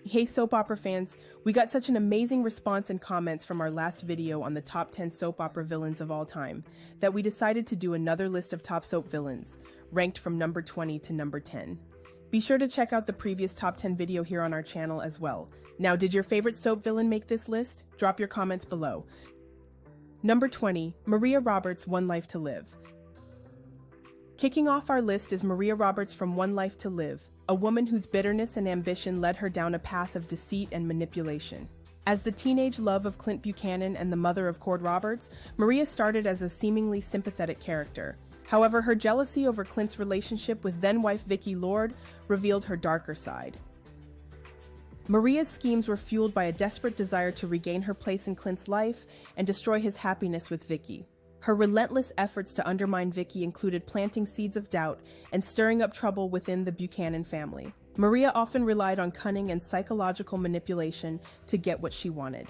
Hey soap opera fans, we got such an amazing response and comments from our last video on the top 10 soap opera villains of all time that we decided to do another list of top soap villains, ranked from number 20 to number 10. Be sure to check out the previous top 10 video here on our channel as well. Now, did your favorite soap villain make this list? Drop your comments below. Number 20, Maria Roberts, One Life to Live. Kicking off our list is Maria Roberts from One Life to Live, a woman whose bitterness and ambition led her down a path of deceit and manipulation. As the teenage love of Clint Buchanan and the mother of Cord Roberts, Maria started as a seemingly sympathetic character. However, her jealousy over Clint's relationship with then-wife Vicki Lord revealed her darker side. Maria's schemes were fueled by a desperate desire to regain her place in Clint's life and destroy his happiness with Vicki. Her relentless efforts to undermine Vicki included planting seeds of doubt and stirring up trouble within the Buchanan family. Maria often relied on cunning and psychological manipulation to get what she wanted.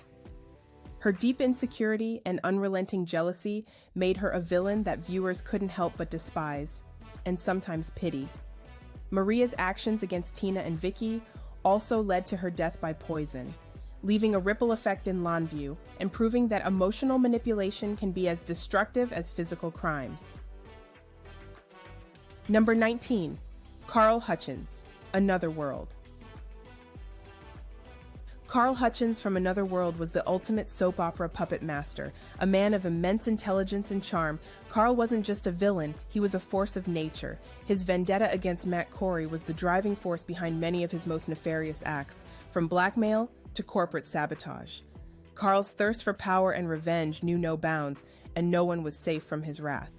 Her deep insecurity and unrelenting jealousy made her a villain that viewers couldn't help but despise, and sometimes pity. Maria's actions against Tina and Vicki also led to her death by poison, leaving a ripple effect in Longview and proving that emotional manipulation can be as destructive as physical crimes. Number 19, Carl Hutchins, Another World. Carl Hutchins from Another World was the ultimate soap opera puppet master, a man of immense intelligence and charm. Carl wasn't just a villain, he was a force of nature. His vendetta against Matt Corey was the driving force behind many of his most nefarious acts, from blackmail to corporate sabotage. Carl's thirst for power and revenge knew no bounds, and no one was safe from his wrath.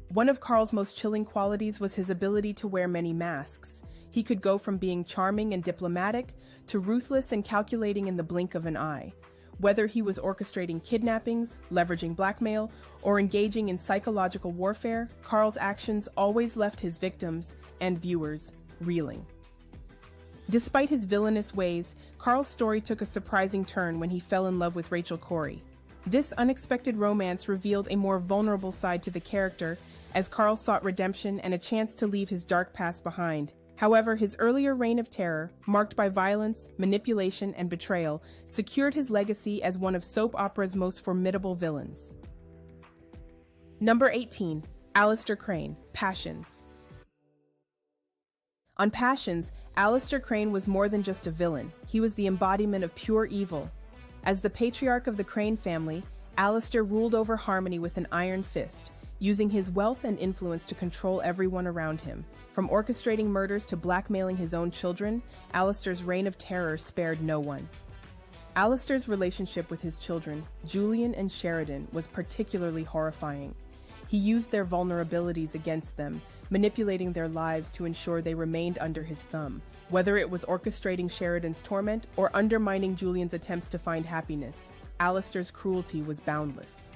One of Carl's most chilling qualities was his ability to wear many masks. He could go from being charming and diplomatic to ruthless and calculating in the blink of an eye. Whether he was orchestrating kidnappings, leveraging blackmail, or engaging in psychological warfare, Carl's actions always left his victims and viewers reeling. Despite his villainous ways, Carl's story took a surprising turn when he fell in love with Rachel Corey. This unexpected romance revealed a more vulnerable side to the character as Carl sought redemption and a chance to leave his dark past behind. However, his earlier reign of terror, marked by violence, manipulation, and betrayal, secured his legacy as one of soap opera's most formidable villains. Number 18, Alistair Crane, Passions. On Passions, Alistair Crane was more than just a villain. He was the embodiment of pure evil. As the patriarch of the Crane family, Alistair ruled over Harmony with an iron fist, using his wealth and influence to control everyone around him. From orchestrating murders to blackmailing his own children, Alistair's reign of terror spared no one. Alistair's relationship with his children, Julian and Sheridan, was particularly horrifying. He used their vulnerabilities against them, manipulating their lives to ensure they remained under his thumb, whether it was orchestrating Sheridan's torment or undermining Julian's attempts to find happiness. Alistair's cruelty was boundless.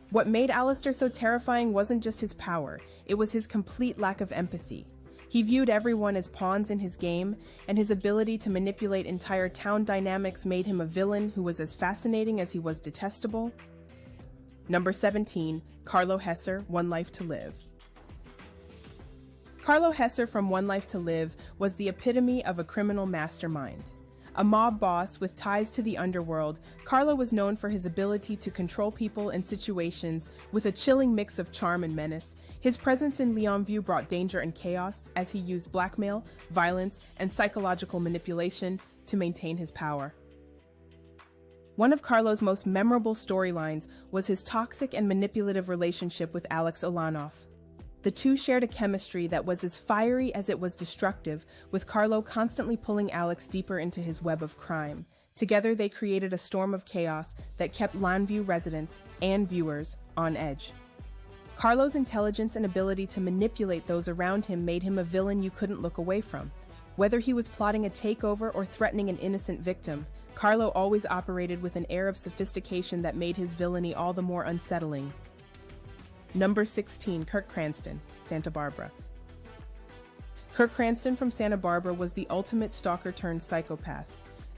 What made Alistair so terrifying wasn't just his power, it was his complete lack of empathy. He viewed everyone as pawns in his game, and his ability to manipulate entire town dynamics made him a villain who was as fascinating as he was detestable. Number 17, Carlo Hesser, One Life to Live. Carlo Hesser from One Life to Live was the epitome of a criminal mastermind. A mob boss with ties to the underworld, Carlo was known for his ability to control people and situations with a chilling mix of charm and menace. His presence in Longview brought danger and chaos as he used blackmail, violence, and psychological manipulation to maintain his power. One of Carlo's most memorable storylines was his toxic and manipulative relationship with Alex Olanoff. The two shared a chemistry that was as fiery as it was destructive, with Carlo constantly pulling Alex deeper into his web of crime. Together, they created a storm of chaos that kept Longview residents and viewers on edge. Carlo's intelligence and ability to manipulate those around him made him a villain you couldn't look away from. Whether he was plotting a takeover or threatening an innocent victim, Carlo always operated with an air of sophistication that made his villainy all the more unsettling. Number 16, Kirk Cranston, Santa Barbara. Kirk Cranston from Santa Barbara was the ultimate stalker-turned-psychopath.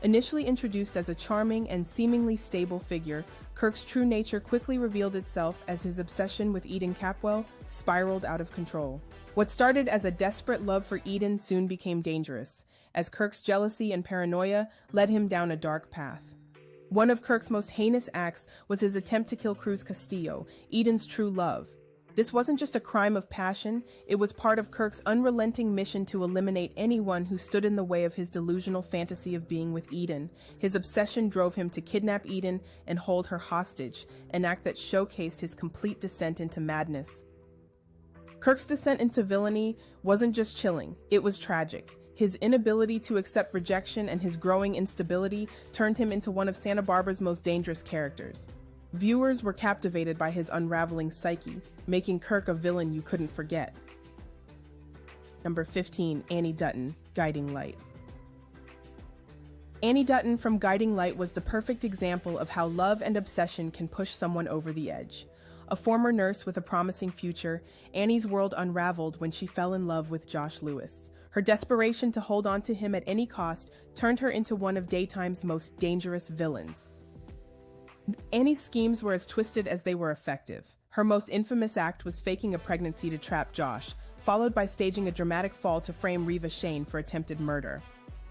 Initially introduced as a charming and seemingly stable figure, Kirk's true nature quickly revealed itself as his obsession with Eden Capwell spiraled out of control. What started as a desperate love for Eden soon became dangerous, as Kirk's jealousy and paranoia led him down a dark path. One of Kirk's most heinous acts was his attempt to kill Cruz Castillo, Eden's true love. This wasn't just a crime of passion, it was part of Kirk's unrelenting mission to eliminate anyone who stood in the way of his delusional fantasy of being with Eden. His obsession drove him to kidnap Eden and hold her hostage, an act that showcased his complete descent into madness. Kirk's descent into villainy wasn't just chilling, it was tragic. His inability to accept rejection and his growing instability turned him into one of Santa Barbara's most dangerous characters. Viewers were captivated by his unraveling psyche, making Kirk a villain you couldn't forget. Number 15, Annie Dutton, Guiding Light. Annie Dutton from Guiding Light was the perfect example of how love and obsession can push someone over the edge. A former nurse with a promising future, Annie's world unraveled when she fell in love with Josh Lewis. Her desperation to hold on to him at any cost turned her into one of daytime's most dangerous villains. Annie's schemes were as twisted as they were effective. Her most infamous act was faking a pregnancy to trap Josh, followed by staging a dramatic fall to frame Reva Shane for attempted murder.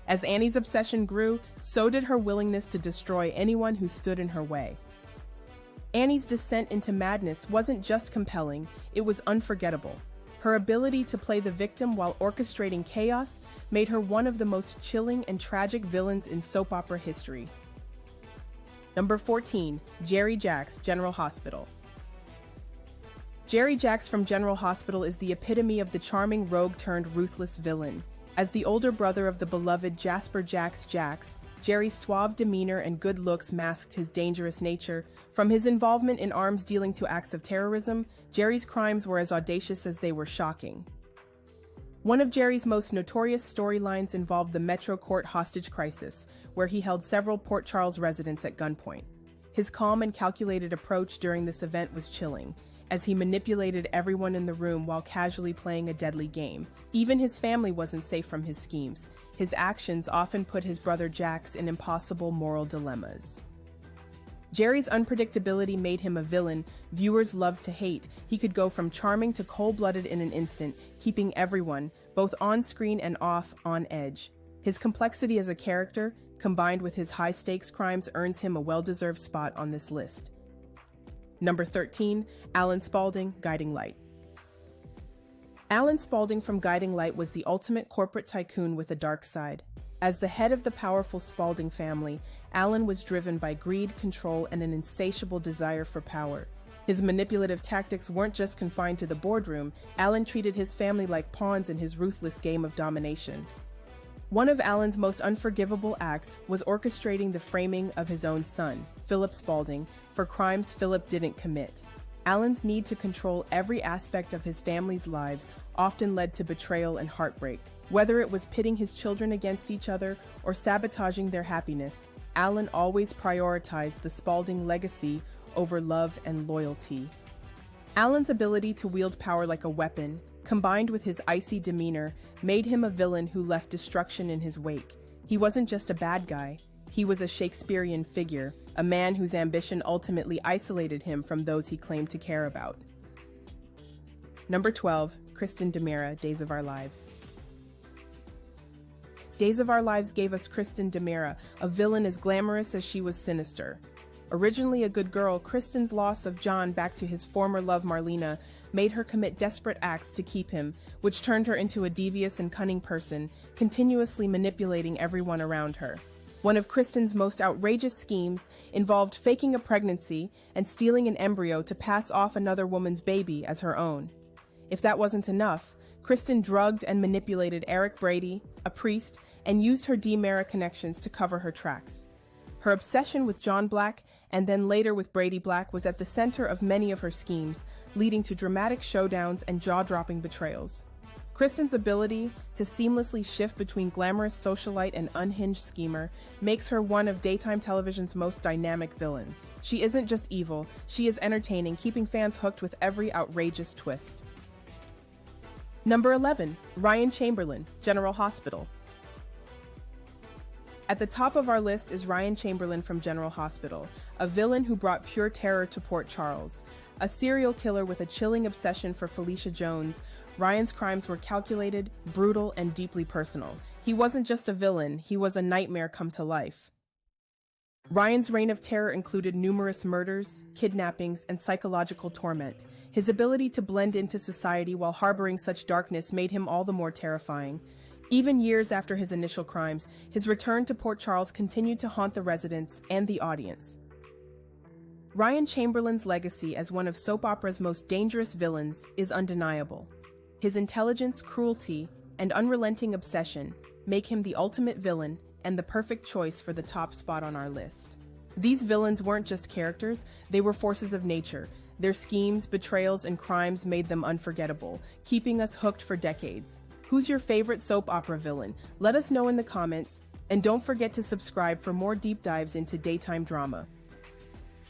As Annie's obsession grew, so did her willingness to destroy anyone who stood in her way. Annie's descent into madness wasn't just compelling, it was unforgettable. Her ability to play the victim while orchestrating chaos made her one of the most chilling and tragic villains in soap opera history. Number 14, Jerry Jacks, General Hospital. Jerry Jacks from General Hospital is the epitome of the charming rogue-turned-ruthless villain. As the older brother of the beloved Jasper Jacks, Jerry's suave demeanor and good looks masked his dangerous nature. From his involvement in arms dealing to acts of terrorism, Jerry's crimes were as audacious as they were shocking. One of Jerry's most notorious storylines involved the Metro Court hostage crisis, where he held several Port Charles residents at gunpoint. His calm and calculated approach during this event was chilling, as he manipulated everyone in the room while casually playing a deadly game. Even his family wasn't safe from his schemes. His actions often put his brother Jax in impossible moral dilemmas. Jerry's unpredictability made him a villain viewers loved to hate. He could go from charming to cold-blooded in an instant, keeping everyone, both on-screen and off, on edge. His complexity as a character, combined with his high-stakes crimes, earns him a well-deserved spot on this list. Number 13, Alan Spaulding, Guiding Light. Alan Spaulding from Guiding Light was the ultimate corporate tycoon with a dark side. As the head of the powerful Spaulding family, Alan was driven by greed, control, and an insatiable desire for power. His manipulative tactics weren't just confined to the boardroom. Alan treated his family like pawns in his ruthless game of domination. One of Alan's most unforgivable acts was orchestrating the framing of his own son, Philip Spaulding, for crimes Philip didn't commit. Alan's need to control every aspect of his family's lives often led to betrayal and heartbreak. Whether it was pitting his children against each other or sabotaging their happiness, Alan always prioritized the Spaulding legacy over love and loyalty. Alan's ability to wield power like a weapon, combined with his icy demeanor, made him a villain who left destruction in his wake. He wasn't just a bad guy, he was a Shakespearean figure, a man whose ambition ultimately isolated him from those he claimed to care about. Number 12, Kristen Dimera, Days of Our Lives. Days of Our Lives gave us Kristen Dimera, a villain as glamorous as she was sinister. Originally a good girl, Kristen's loss of John back to his former love Marlena made her commit desperate acts to keep him, which turned her into a devious and cunning person, continuously manipulating everyone around her. One of Kristen's most outrageous schemes involved faking a pregnancy and stealing an embryo to pass off another woman's baby as her own. If that wasn't enough, Kristen drugged and manipulated Eric Brady, a priest, and used her Dimera connections to cover her tracks. Her obsession with John Black, and then later with Brady Black, was at the center of many of her schemes, leading to dramatic showdowns and jaw-dropping betrayals. Kristen's ability to seamlessly shift between glamorous socialite and unhinged schemer makes her one of daytime television's most dynamic villains. She isn't just evil, she is entertaining, keeping fans hooked with every outrageous twist. Number 11, Ryan Chamberlain, General Hospital. At the top of our list is Ryan Chamberlain from General Hospital, a villain who brought pure terror to Port Charles. A serial killer with a chilling obsession for Felicia Jones, Ryan's crimes were calculated, brutal, and deeply personal. He wasn't just a villain, he was a nightmare come to life. Ryan's reign of terror included numerous murders, kidnappings, and psychological torment. His ability to blend into society while harboring such darkness made him all the more terrifying. Even years after his initial crimes, his return to Port Charles continued to haunt the residents and the audience. Ryan Chamberlain's legacy as one of soap opera's most dangerous villains is undeniable. His intelligence, cruelty, and unrelenting obsession make him the ultimate villain and the perfect choice for the top spot on our list. These villains weren't just characters, they were forces of nature. Their schemes, betrayals, and crimes made them unforgettable, keeping us hooked for decades. Who's your favorite soap opera villain? Let us know in the comments, and don't forget to subscribe for more deep dives into daytime drama.